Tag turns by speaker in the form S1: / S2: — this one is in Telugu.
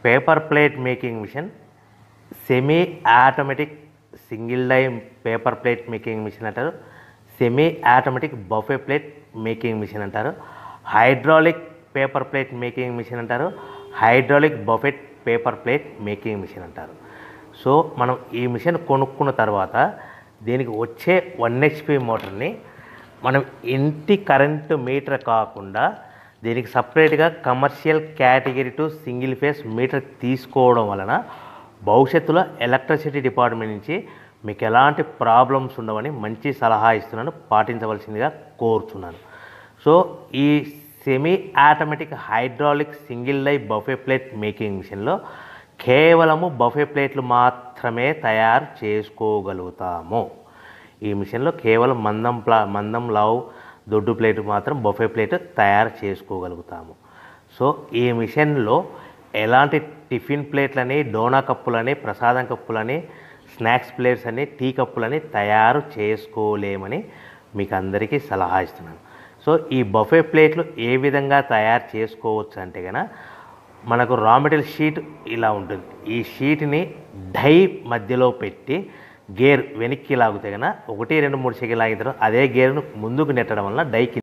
S1: Paper plate making machine, semi automatic single die paper plate making machine అంటారు, semi automatic buffet plate making machine అంటారు, hydraulic paper plate making machine అంటారు, hydraulic buffet paper plate making machine అంటారు. సో మనం ఈ మిషన్ కొనుక్కున్న తర్వాత దీనికి వచ్చే 1 HP మోటార్ని మనం ఇంటి కరెంటు మీటర్ కాకుండా దీనికి సపరేట్గా commercial category to single phase metre తీసుకోవడం వలన భవిష్యత్తులో ఎలక్ట్రిసిటీ డిపార్ట్మెంట్ నుంచి మీకు ఎలాంటి ప్రాబ్లమ్స్ ఉండవని మంచి సలహా ఇస్తున్నాను, పాటించవలసిందిగా కోరుతున్నాను. సో ఈ semi automatic hydraulic single die buffet plate making మిషన్లో కేవలము బఫే ప్లేట్లు మాత్రమే తయారు చేసుకోగలుగుతాము. ఈ మిషన్లో కేవలం మందం లావు దొడ్డు ప్లేట్ మాత్రం బఫే ప్లేట్ తయారు చేసుకోగలుగుతాము. సో ఈ మిషన్లో ఎలాంటి టిఫిన్ ప్లేట్లని, డోనా కప్పులని, ప్రసాదం కప్పులని, స్నాక్స్ ప్లేట్స్ అని, టీ కప్పులని తయారు చేసుకోలేమని మీకు అందరికీ సలహా ఇస్తున్నాను. సో ఈ బఫే ప్లేట్లు ఏ విధంగా తయారు చేసుకోవచ్చు అంటే కనుక మనకు రా మెటీరియల్ షీట్ ఇలా ఉంటుంది. ఈ షీట్ని డై మధ్యలో పెట్టి గేర్ వెనక్కి లాగితే కనుక 1, 2, 3 సెకండ్లు లాగిన తర్వాత అదే గేర్ను ముందుకు నెట్టడం వలన డైకి